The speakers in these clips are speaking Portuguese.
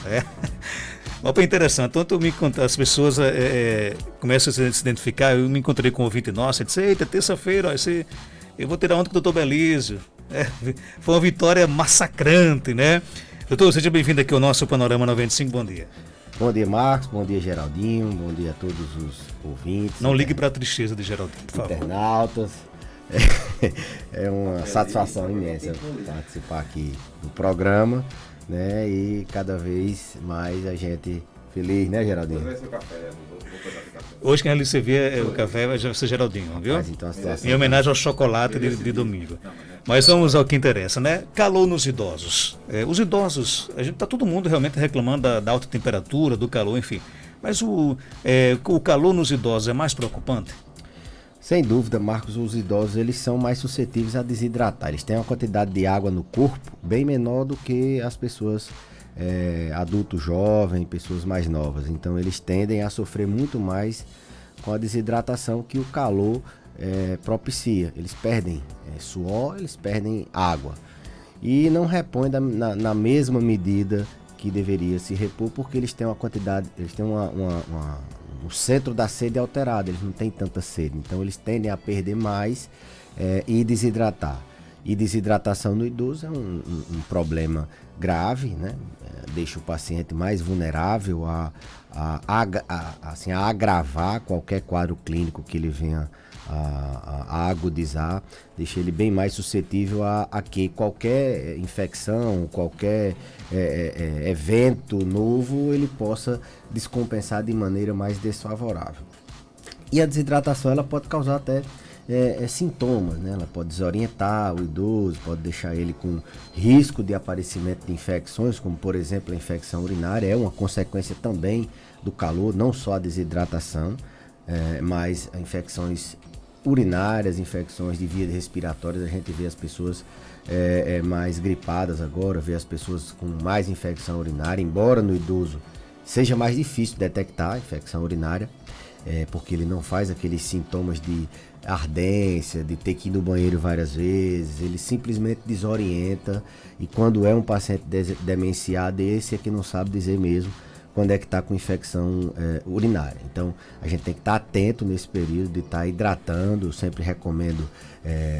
É. Opa, interessante. Então, as pessoas começam a se identificar. Eu me encontrei com um ouvinte nosso e disse: eita, terça-feira, ó, eu vou tirar onda com o doutor Belísio. Foi uma vitória massacrante, né? Doutor, seja bem-vindo aqui ao nosso Panorama 95. Bom dia. Bom dia, Marcos. Bom dia, Geraldinho. Bom dia a todos os ouvintes. Não ligue para a tristeza de Geraldinho, por favor. Internautas. É uma satisfação imensa participar aqui do programa, né? E cada vez mais a gente feliz, né, Geraldinho? Hoje quem ali você vê o café vai ser Geraldinho, viu? Mas, então, a situação em homenagem ao chocolate de domingo. Mas vamos ao que interessa, né? Calor nos idosos. Os idosos, tá todo mundo realmente reclamando da alta temperatura, do calor, enfim. Mas o calor nos idosos é mais preocupante? Sem dúvida, Marcos, os idosos eles são mais suscetíveis a desidratar. Eles têm uma quantidade de água no corpo bem menor do que as pessoas adultos jovens, pessoas mais novas. Então eles tendem a sofrer muito mais com a desidratação que o calor propicia. Eles perdem suor, eles perdem água e não repõem na mesma medida que deveria se repor, porque eles têm uma quantidade, eles têm o centro da sede alterado, eles não têm tanta sede, então eles tendem a perder mais e desidratar. E desidratação no idoso é um problema grave, né? Deixa o paciente mais vulnerável a agravar qualquer quadro clínico que ele venha a agudizar, deixa ele bem mais suscetível a que qualquer infecção, qualquer evento novo ele possa descompensar de maneira mais desfavorável. E a desidratação ela pode causar até sintomas, né? Ela pode desorientar o idoso, pode deixar ele com risco de aparecimento de infecções, como por exemplo a infecção urinária, é uma consequência também do calor, não só a desidratação, mas infecções urinárias, infecções de vias respiratórias. A gente vê as pessoas mais gripadas agora, vê as pessoas com mais infecção urinária, embora no idoso seja mais difícil detectar a infecção urinária, porque ele não faz aqueles sintomas de ardência, de ter que ir no banheiro várias vezes, ele simplesmente desorienta, e quando é um paciente demenciado, esse é que não sabe dizer mesmo quando é que está com infecção urinária. Então a gente tem que estar atento nesse período de estar hidratando. Eu sempre recomendo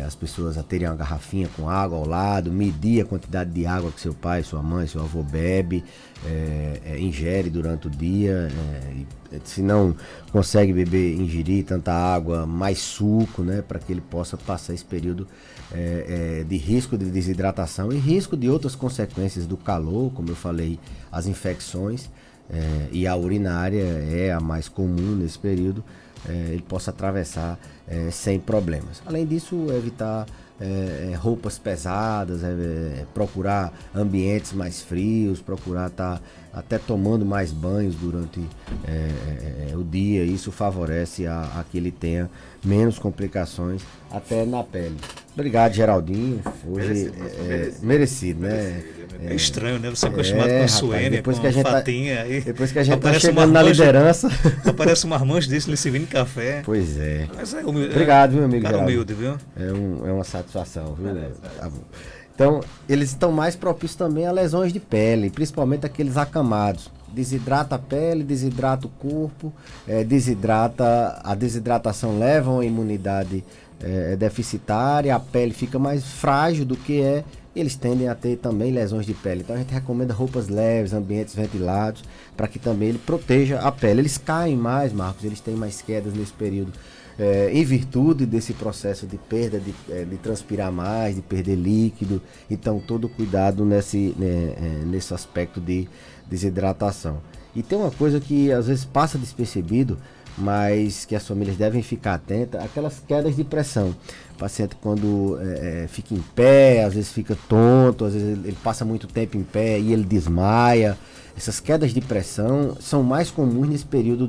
as pessoas a terem uma garrafinha com água ao lado, medir a quantidade de água que seu pai, sua mãe, seu avô bebe, ingere durante o dia. Se não consegue ingerir tanta água, mais suco, né, para que ele possa passar esse período de risco de desidratação e risco de outras consequências do calor, como eu falei, as infecções. E a urinária é a mais comum nesse período, ele possa atravessar sem problemas. Além disso, evitar roupas pesadas, procurar ambientes mais frios, procurar estar até tomando mais banhos durante o dia. Isso favorece a que ele tenha menos complicações até na pele. Obrigado, Geraldinho. Hoje merecido, né? É estranho, né? Você é acostumado com a Suênia, com a Fatinha. Depois que a gente tá chegando na liderança. Aparece um marmanjo desse lhe servindo café. Pois é. Mas obrigado, meu amigo. Cara humilde, viu? É uma satisfação, viu? Tá bom. Então, eles estão mais propícios também a lesões de pele, principalmente aqueles acamados. Desidrata a pele, desidrata o corpo, a desidratação leva a uma imunidade deficitária, a pele fica mais frágil do que eles tendem a ter também lesões de pele. Então a gente recomenda roupas leves, ambientes ventilados, para que também ele proteja a pele. Eles caem mais, Marcos, eles têm mais quedas nesse período, em virtude desse processo de perda, de transpirar mais, de perder líquido. Então todo cuidado nesse aspecto de desidratação. E tem uma coisa que às vezes passa despercebido, mas que as famílias devem ficar atentas, aquelas quedas de pressão. O paciente quando fica em pé, às vezes fica tonto, às vezes ele passa muito tempo em pé e ele desmaia. Essas quedas de pressão são mais comuns nesse período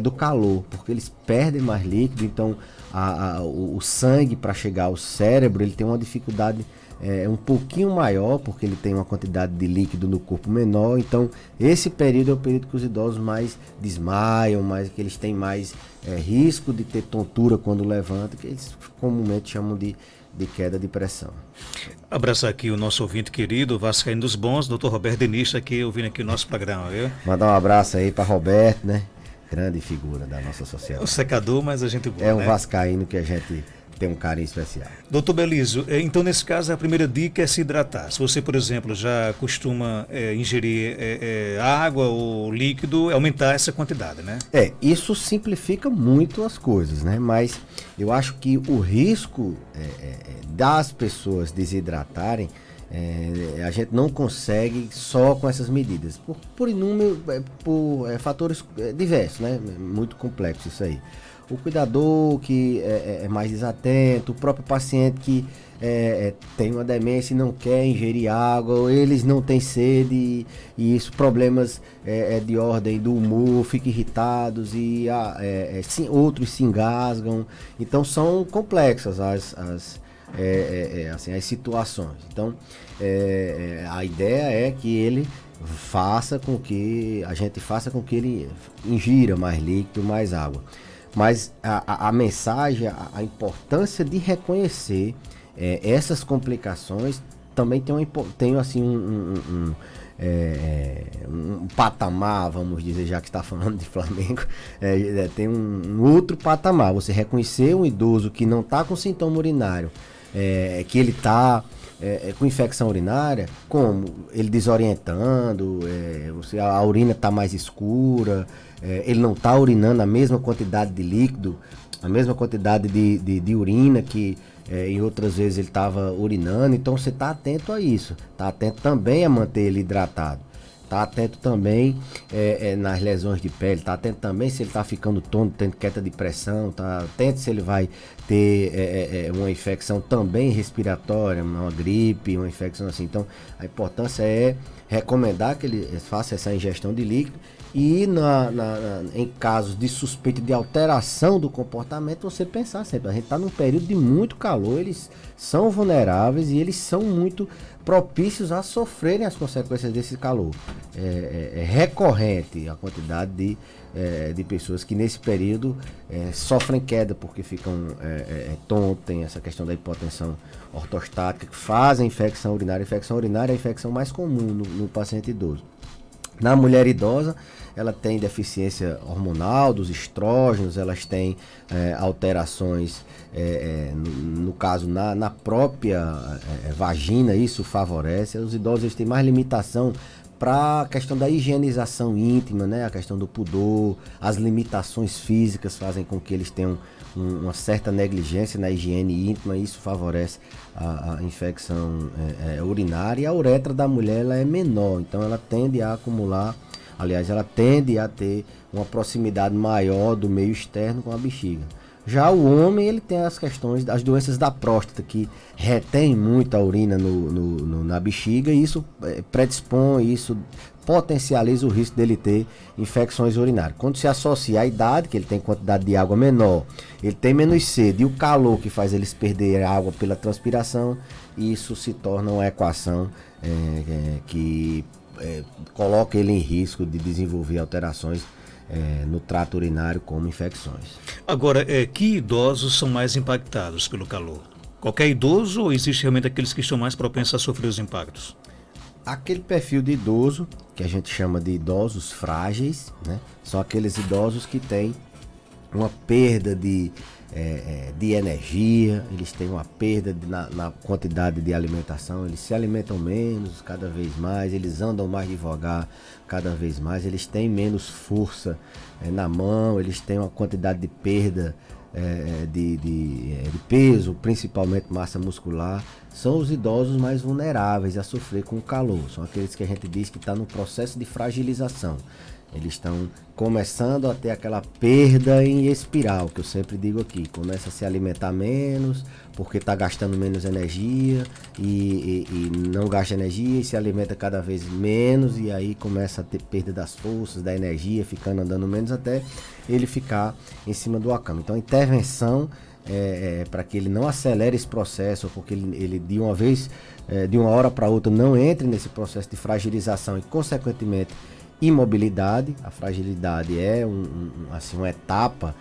do calor, porque eles perdem mais líquido, então o sangue para chegar ao cérebro ele tem uma dificuldade um pouquinho maior, porque ele tem uma quantidade de líquido no corpo menor. Então esse período é o período que os idosos mais desmaiam, que eles têm mais risco de ter tontura quando levantam, que eles comumente chamam de de queda de pressão. Abraçar aqui o nosso ouvinte querido, Vascaíno dos Bons, Dr. Roberto Denista, aqui ouvindo aqui o nosso programa, viu? Mandar um abraço aí para Roberto, né? Grande figura da nossa É sociedade. um secador, mas a gente boa, É um né? vascaíno que a gente tem um carinho especial. Doutor Belísio, então nesse caso a primeira dica é se hidratar. Se você, por exemplo, já costuma ingerir água ou líquido, aumentar essa quantidade, né? Isso simplifica muito as coisas, né? Mas eu acho que o risco das pessoas desidratarem, a gente não consegue só com essas medidas, por inúmero, por fatores diversos, né? Muito complexo isso aí. O cuidador que é mais desatento, o próprio paciente que tem uma demência e não quer ingerir água, ou eles não têm sede, e isso, problemas de ordem do humor, ficam irritados e outros se engasgam. Então são complexas as situações. Então a ideia é que ele a gente faça com que ele ingira mais líquido, mais água. Mas a mensagem, a importância de reconhecer essas complicações também tem assim um patamar, vamos dizer, já que está falando de Flamengo, tem um outro patamar. Você reconhecer um idoso que não está com sintoma urinário, que ele está com infecção urinária, como ele desorientando, a urina está mais escura, ele não está urinando a mesma quantidade de líquido, a mesma quantidade de urina que em outras vezes ele estava urinando. Então você está atento a isso, está atento também a manter ele hidratado, está atento também nas lesões de pele, está atento também se ele está ficando tonto, tendo queda de pressão, está atento se ele vai ter uma infecção também respiratória, uma gripe, uma infecção assim. Então a importância é recomendar que ele faça essa ingestão de líquido. E em casos de suspeita de alteração do comportamento, você pensar sempre, a gente está num período de muito calor, eles são vulneráveis e eles são muito propícios a sofrerem as consequências desse calor. É recorrente a quantidade de pessoas que nesse período sofrem queda porque ficam tontos, tem essa questão da hipotensão ortostática, que fazem infecção urinária. A infecção urinária é a infecção mais comum no paciente idoso. Na mulher idosa, ela tem deficiência hormonal dos estrógenos, elas têm alterações, no caso, na própria vagina, isso favorece. Os idosos eles têm mais limitação para a questão da higienização íntima, né? A questão do pudor, as limitações físicas fazem com que eles tenham uma certa negligência na higiene íntima, e isso favorece a infecção urinária. E a uretra da mulher ela é menor, então ela tende a acumular, aliás, ela tende a ter uma proximidade maior do meio externo com a bexiga. Já o homem, ele tem as questões das doenças da próstata, que retém muito a urina na bexiga, e isso predispõe, isso potencializa o risco dele ter infecções urinárias. Quando se associa à idade, que ele tem quantidade de água menor, ele tem menos sede, e o calor que faz eles perder água pela transpiração, isso se torna uma equação que coloca ele em risco de desenvolver alterações no trato urinário, como infecções. Agora, que idosos são mais impactados pelo calor? Qualquer idoso ou existe realmente aqueles que estão mais propensos a sofrer os impactos? Aquele perfil de idoso, que a gente chama de idosos frágeis, né? São aqueles idosos que têm uma perda de energia, eles têm uma perda na quantidade de alimentação, eles se alimentam menos cada vez mais, eles andam mais devagar cada vez mais, eles têm menos força na mão, eles têm uma quantidade de perda de peso, principalmente massa muscular. São os idosos mais vulneráveis a sofrer com o calor, são aqueles que a gente diz que está no processo de fragilização. Eles estão começando a ter aquela perda em espiral, que eu sempre digo aqui. Começa a se alimentar menos, porque está gastando menos energia, e não gasta energia e se alimenta cada vez menos, e aí começa a ter perda das forças, da energia, ficando andando menos, até ele ficar em cima do cama. Então a intervenção para que ele não acelere esse processo, porque ele de uma vez, de uma hora para outra, não entre nesse processo de fragilização e, consequentemente, imobilidade. A fragilidade é assim, uma etapa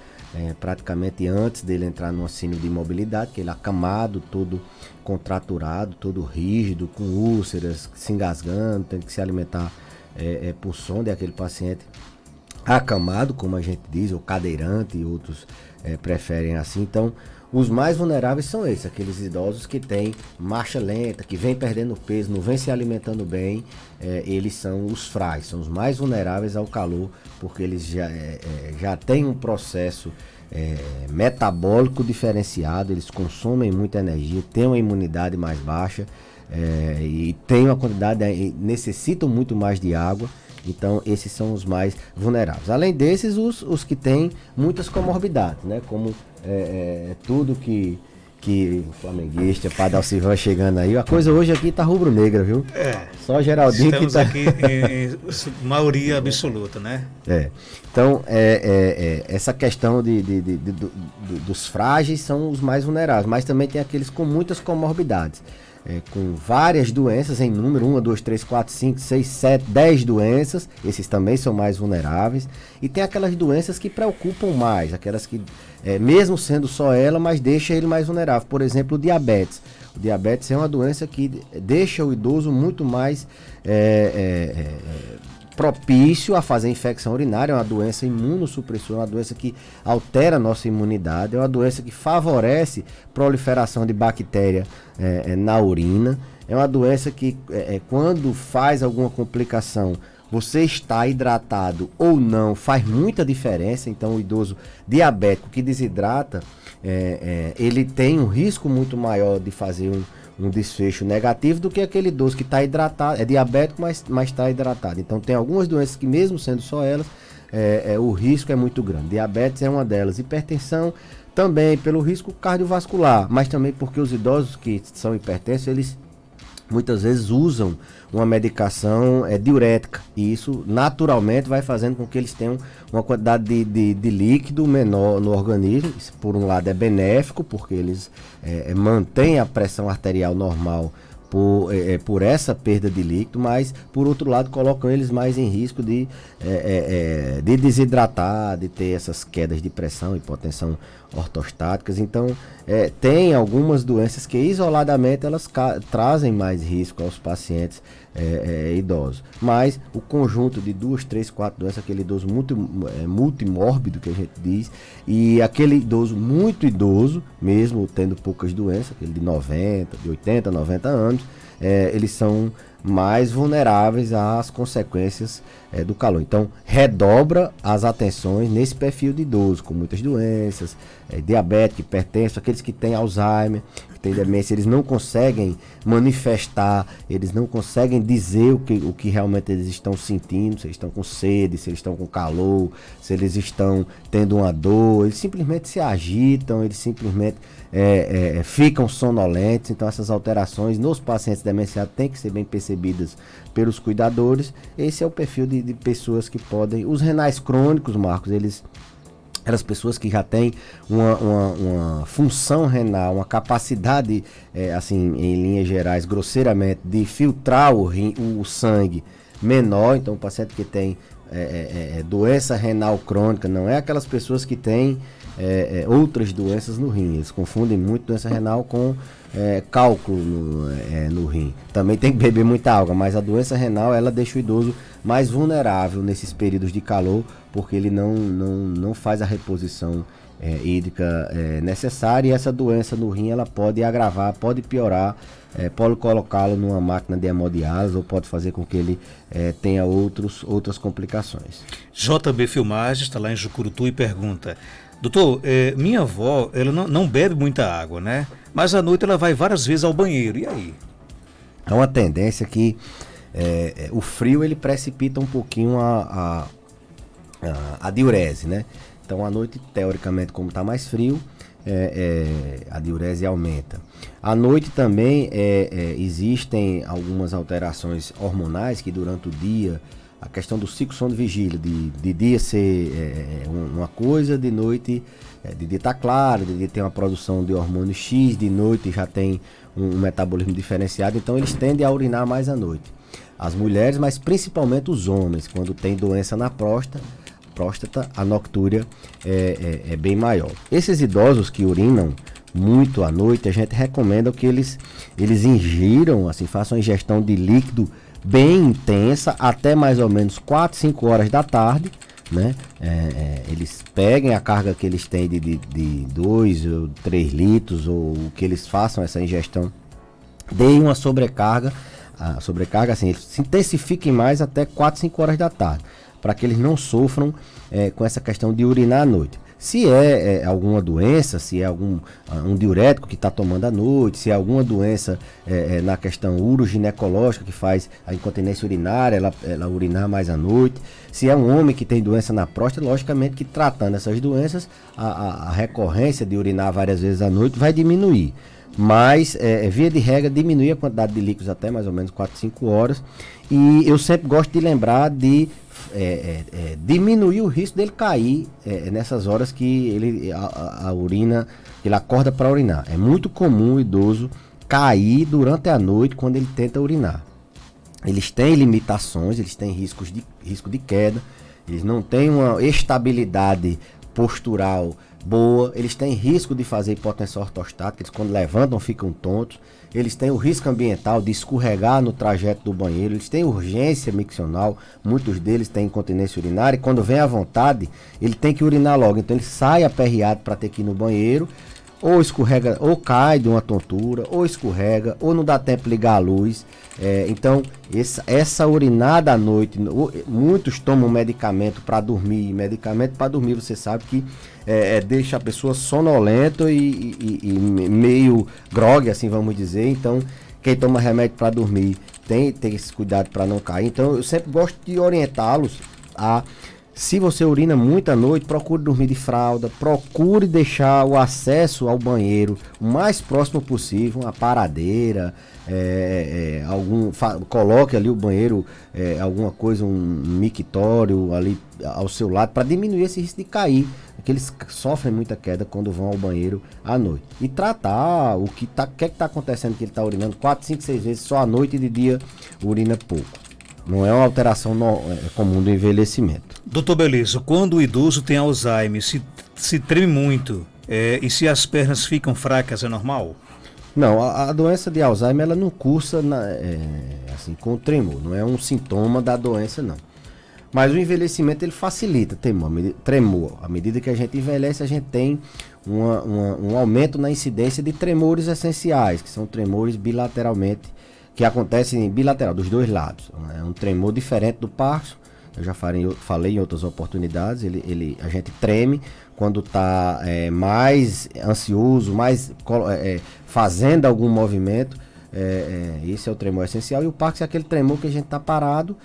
praticamente antes dele entrar no síndrome de imobilidade, que ele é acamado, todo contraturado, todo rígido, com úlceras, se engasgando, tendo que se alimentar por sonda. É aquele paciente acamado, como a gente diz, ou cadeirante, e outros preferem assim. Então, os mais vulneráveis são esses, aqueles idosos que têm marcha lenta, que vem perdendo peso, não vem se alimentando bem. Eles são os frágeis, são os mais vulneráveis ao calor, porque eles já têm um processo metabólico diferenciado, eles consomem muita energia, têm uma imunidade mais baixa, e têm uma quantidade, necessitam muito mais de água. Então, esses são os mais vulneráveis. Além desses, os que têm muitas comorbidades, né? Como tudo que o flamenguista, Padre Alcivan chegando aí. A coisa hoje aqui tá rubro-negra, viu? Só Geraldinho estamos que tá... aqui em maioria absoluta, né? Então, essa questão dos frágeis são os mais vulneráveis, mas também tem aqueles com muitas comorbidades. Com várias doenças em número, 1, 2, 3, 4, 5, 6, 7, 10 doenças, esses também são mais vulneráveis. E tem aquelas doenças que preocupam mais, aquelas que, mesmo sendo só ela, mas deixa ele mais vulnerável. Por exemplo, o diabetes. O diabetes é uma doença que deixa o idoso muito mais propício a fazer infecção urinária. É uma doença imunossupressora, é uma doença que altera a nossa imunidade, é uma doença que favorece proliferação de bactéria na urina, é uma doença que quando faz alguma complicação, você está hidratado ou não, faz muita diferença. Então o idoso diabético que desidrata, ele tem um risco muito maior de fazer um desfecho negativo do que aquele idoso que está hidratado, é diabético, mas está hidratado. Então tem algumas doenças que, mesmo sendo só elas, o risco é muito grande. Diabetes é uma delas. Hipertensão também pelo risco cardiovascular, mas também porque os idosos que são hipertensos, eles muitas vezes usam uma medicação diurética, e isso naturalmente vai fazendo com que eles tenham uma quantidade de líquido menor no organismo. Isso, por um lado, é benéfico, porque eles mantêm a pressão arterial normal por essa perda de líquido, mas por outro lado colocam eles mais em risco de desidratar, de ter essas quedas de pressão, hipotensão ortostáticas. Então tem algumas doenças que isoladamente elas trazem mais risco aos pacientes idosos, mas o conjunto de 2, 3, 4 doenças, aquele idoso multimórbido que a gente diz, e aquele idoso muito idoso, mesmo tendo poucas doenças, aquele de 90, de 80, 90 anos, eles são mais vulneráveis às consequências do calor. Então, redobra as atenções nesse perfil de idoso com muitas doenças, diabético, hipertenso, aqueles que têm Alzheimer, que têm demência, eles não conseguem manifestar, eles não conseguem dizer o que realmente eles estão sentindo, se eles estão com sede, se eles estão com calor, se eles estão tendo uma dor, eles simplesmente se agitam, eles simplesmente ficam sonolentos. Então essas alterações nos pacientes demenciados têm que ser bem percebidas pelos cuidadores. Esse é o perfil de pessoas que podem... Os renais crônicos, Marcos, aquelas pessoas que já têm uma função renal, uma capacidade, assim, em linhas gerais, grosseiramente, de filtrar o sangue menor. Então o paciente que tem doença renal crônica não é aquelas pessoas que têm outras doenças no rim. Eles confundem muito doença renal com cálculo no rim. Também tem que beber muita água, mas a doença renal, ela deixa o idoso mais vulnerável nesses períodos de calor, porque ele não faz a reposição hídrica necessária, e essa doença no rim ela pode agravar, pode piorar, pode colocá-lo numa máquina de hemodiálise, ou pode fazer com que ele tenha outras complicações. JB Filmagens está lá em Jucurutu e pergunta: doutor, minha avó, ela não bebe muita água, né? Mas à noite ela vai várias vezes ao banheiro, e aí? É uma tendência que o frio ele precipita um pouquinho a diurese, né? Então à noite, teoricamente, como está mais frio, a diurese aumenta. À noite também existem algumas alterações hormonais que durante o dia, a questão do ciclo sono vigília, de dia ser uma coisa, de noite, de dia tá claro, de dia tem uma produção de hormônio X, de noite já tem um metabolismo diferenciado, então eles tendem a urinar mais à noite. as mulheres, mas principalmente os homens, quando tem doença na próstata, a noctúria é bem maior. Esses idosos que urinam muito à noite, a gente recomenda que eles ingiram, assim, façam ingestão de líquido bem intensa até mais ou menos 4, 5 horas da tarde, né? Eles peguem a carga que eles têm de 2 ou 3 litros, ou que eles façam essa ingestão, deem uma sobrecarga, a sobrecarga assim, eles se intensifiquem mais até 4, 5 horas da tarde, para que eles não sofram com essa questão de urinar à noite. Se é alguma doença, se é um diurético que está tomando à noite, se é alguma doença na questão uroginecológica que faz a incontinência urinária, ela urinar mais à noite, se é um homem que tem doença na próstata, logicamente que tratando essas doenças, a recorrência de urinar várias vezes à noite vai diminuir. Mas, via de regra, diminuir a quantidade de líquidos até mais ou menos 4, 5 horas. E eu sempre gosto de lembrar de diminuir o risco dele cair nessas horas que a urina, ele acorda para urinar. É muito comum o idoso cair durante a noite quando ele tenta urinar. Eles têm limitações, eles têm risco de queda, eles não têm uma estabilidade postural boa, eles têm risco de fazer hipotensão ortostática, eles quando levantam ficam tontos, eles têm o risco ambiental de escorregar no trajeto do banheiro, eles têm urgência miccional, muitos deles têm incontinência urinária, e quando vem à vontade, ele tem que urinar logo, então ele sai aperreado para ter que ir no banheiro, ou escorrega, ou cai de uma tontura, ou escorrega, ou não dá tempo de ligar a luz. Então, essa urinada à noite, muitos tomam medicamento para dormir. Medicamento para dormir, você sabe que deixa a pessoa sonolenta e meio grogue, assim vamos dizer. Então, quem toma remédio para dormir tem esse cuidado para não cair. Então, eu sempre gosto de orientá-los a... Se você urina muito à noite, procure dormir de fralda, procure deixar o acesso ao banheiro o mais próximo possível, uma paradeira, coloque ali o banheiro, alguma coisa, um mictório ali ao seu lado, para diminuir esse risco de cair, porque eles sofrem muita queda quando vão ao banheiro à noite. E tratar o que está acontecendo, que ele está urinando 4, 5, 6 vezes só à noite, e de dia urina pouco. Não é uma alteração comum do envelhecimento. Doutor Belísio, quando o idoso tem Alzheimer, se treme muito e se as pernas ficam fracas, é normal? Não, a doença de Alzheimer ela não cursa assim, com tremor, não é um sintoma da doença, não. Mas o envelhecimento ele facilita tremor. À medida que a gente envelhece, a gente tem um aumento na incidência de tremores essenciais, que são tremores bilateralmente, que acontecem bilateral, dos dois lados. É um tremor diferente do Parkinson. Eu já falei em outras oportunidades, a gente treme quando está mais ansioso, mais fazendo algum movimento. Esse é o tremor essencial. E o Parkinson é aquele tremor que a gente está parado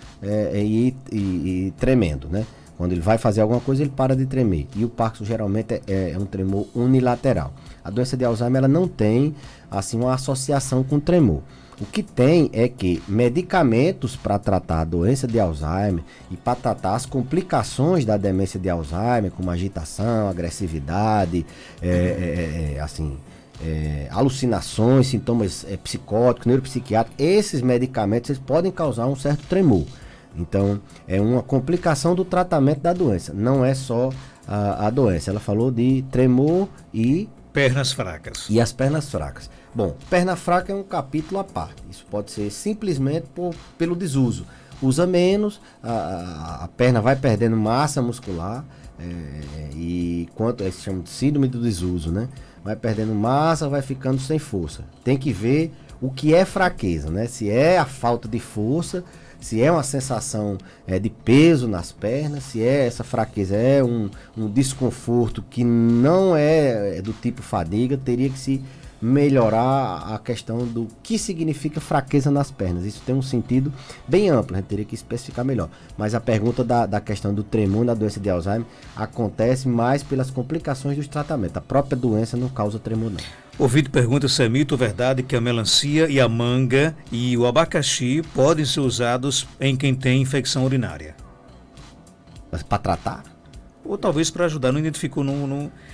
e tremendo, né? Quando ele vai fazer alguma coisa, ele para de tremer. E o Parkinson geralmente é um tremor unilateral. A doença de Alzheimer ela não tem assim, uma associação com tremor. O que tem é que medicamentos para tratar a doença de Alzheimer e para tratar as complicações da demência de Alzheimer, como agitação, agressividade, alucinações, sintomas psicóticos, neuropsiquiátricos, esses medicamentos eles podem causar um certo tremor. Então, é uma complicação do tratamento da doença, não é só a doença. Ela falou de tremor e... pernas fracas. E as pernas fracas. Bom, perna fraca é um capítulo à parte. Isso pode ser simplesmente pelo desuso. Usa menos, a perna vai perdendo massa muscular, e quanto se chama de síndrome do desuso, né? Vai perdendo massa, vai ficando sem força. Tem que ver o que é fraqueza, né? Se é a falta de força, se é uma sensação de peso nas pernas, se essa fraqueza é um desconforto que não é do tipo fadiga, teria que se melhorar a questão do que significa fraqueza nas pernas. Isso tem um sentido bem amplo, a gente teria que especificar melhor. Mas a pergunta da questão do tremor na doença de Alzheimer acontece mais pelas complicações dos tratamentos. A própria doença não causa tremor, não. Ouvinte pergunta se é mito ou verdade que a melancia e a manga e o abacaxi podem ser usados em quem tem infecção urinária. Mas para tratar? Ou talvez para ajudar, não identificou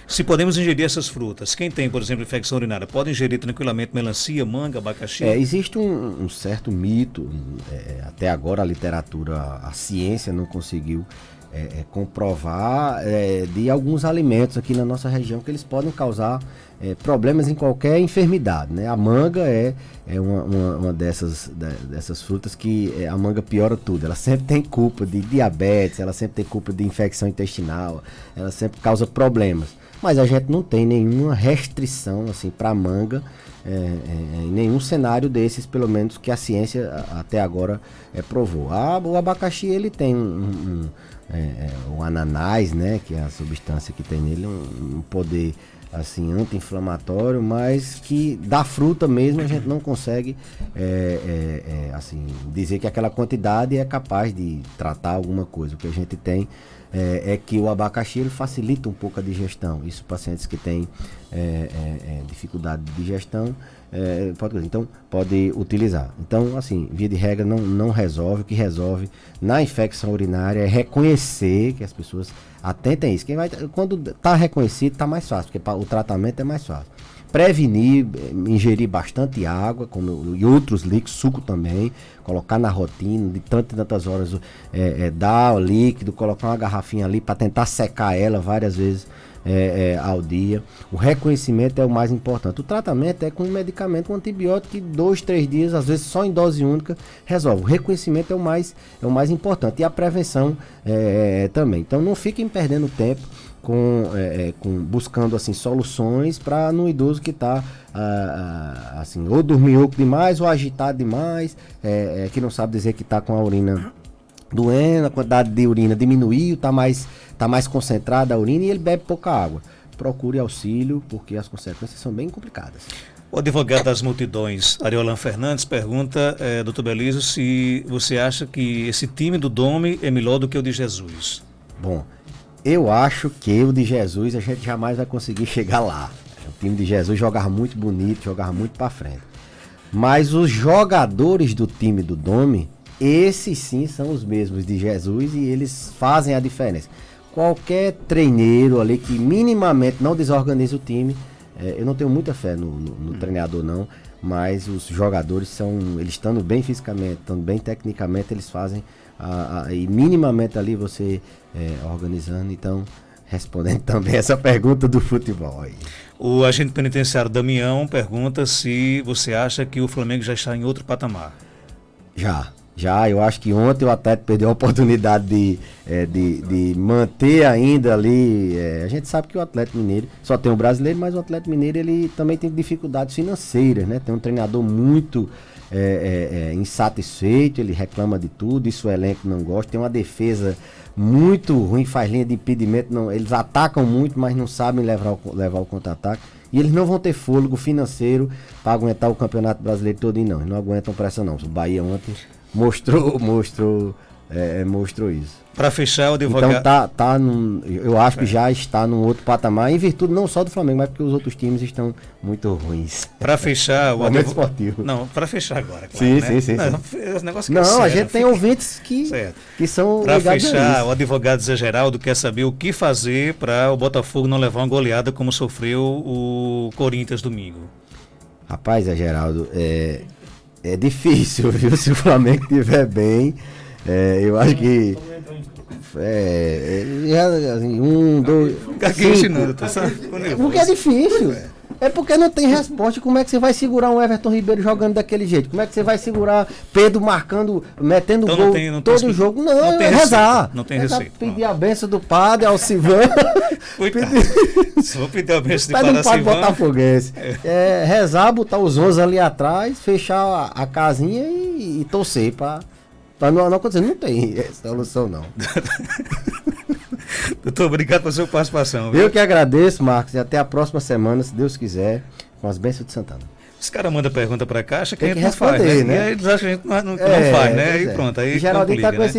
se podemos ingerir essas frutas. Quem tem, por exemplo, infecção urinária, pode ingerir tranquilamente melancia, manga, abacaxi? Existe um certo mito, até agora a literatura, a ciência não conseguiu comprovar de alguns alimentos aqui na nossa região que eles podem causar problemas em qualquer enfermidade, né? A manga é uma dessas frutas que a manga piora tudo. Ela sempre tem culpa de diabetes, ela sempre tem culpa de infecção intestinal, ela sempre causa problemas. Mas a gente não tem nenhuma restrição assim, para a manga, em nenhum cenário desses, pelo menos que a ciência até agora provou. O abacaxi ele tem o ananás, né, que é a substância que tem nele, um poder assim anti-inflamatório, mas que da fruta mesmo a gente não consegue assim dizer que aquela quantidade é capaz de tratar alguma coisa. O que a gente tem é que o abacaxi ele facilita um pouco a digestão. Isso pacientes que têm dificuldade de digestão pode utilizar. Então, assim, via de regra não resolve. O que resolve na infecção urinária é reconhecer, que as pessoas atentem a isso. Quando está reconhecido, está mais fácil, porque o tratamento é mais fácil. Prevenir, ingerir bastante água e outros líquidos, suco também, colocar na rotina, de tantas e tantas horas, dar o líquido, colocar uma garrafinha ali para tentar secar ela várias vezes ao dia. O reconhecimento é o mais importante. O tratamento é com um medicamento, com antibiótico, que 2, 3 dias, às vezes só em dose única, resolve. O reconhecimento é o mais importante. E a prevenção também. Então não fiquem perdendo tempo buscando assim, soluções para no idoso que está assim, ou dorminhoco demais ou agitado demais, que não sabe dizer que está com a urina doendo, a quantidade de urina diminuiu, está mais concentrada a urina e ele bebe pouca água. Procure auxílio, porque as consequências são bem complicadas. O advogado das multidões, Ariolan Fernandes, pergunta, doutor Belísio, se você acha que esse time do Dome é melhor do que o de Jesus. Bom, eu acho que o de Jesus a gente jamais vai conseguir chegar lá. O time de Jesus jogava muito bonito, jogava muito para frente. Mas os jogadores do time do Dome, esses sim são os mesmos de Jesus e eles fazem a diferença. Qualquer treineiro ali que minimamente não desorganiza o time, eu não tenho muita fé no treinador não, mas os jogadores eles estando bem fisicamente, estando bem tecnicamente, eles fazem e minimamente ali você organizando. Então, respondendo também essa pergunta do futebol aí. O agente penitenciário Damião pergunta se você acha que o Flamengo já está em outro patamar. Já, eu acho que ontem o Atlético perdeu a oportunidade de manter ainda ali. A gente sabe que o Atlético Mineiro só tem um brasileiro, mas o Atlético Mineiro ele também tem dificuldades financeiras, né? Tem um treinador muito insatisfeito, ele reclama de tudo, isso o elenco não gosta. Tem uma defesa muito ruim, faz linha de impedimento, eles atacam muito, mas não sabem levar o contra-ataque. E eles não vão ter fôlego financeiro para aguentar o Campeonato Brasileiro todo, não. Eles não aguentam pressa, não. O Bahia ontem mostrou isso. Para fechar, o advogado... Então eu acho que já está num outro patamar, em virtude não só do Flamengo, mas porque os outros times estão muito ruins. Para fechar, o advogado esportivo. Não, para fechar agora, claro, sim, né? Sim. Não, a gente tem ouvintes que são para ligados a fechar, isso. o advogado Zé Geraldo quer saber o que fazer para o Botafogo não levar uma goleada como sofreu o Corinthians domingo. Rapaz, Zé Geraldo, é difícil, viu? Se o Flamengo estiver bem, eu acho que assim, 1, 2, 5. Porque é difícil. É porque não tem resposta. Como é que você vai segurar um Everton Ribeiro jogando daquele jeito? Como é que você vai segurar Pedro metendo então gol todo o jogo? Não tem rezar. Não tem receita. Pedir a benção do padre ao Silvano. Se vou pedir a benção do padre ao Silvano. Botafoguense. Rezar, botar os 11 ali atrás, fechar a casinha e torcer para não acontecer. Não tem solução, não. Doutor, obrigado pela sua participação. Viu? Eu que agradeço, Marcos, e até a próxima semana, se Deus quiser, com as bênçãos de Santana. Os caras mandam pergunta pra cá, acha que a gente não faz, né? E aí eles acham que a gente não faz, né? Aí pronto. Aí Geraldinho tá com né? esse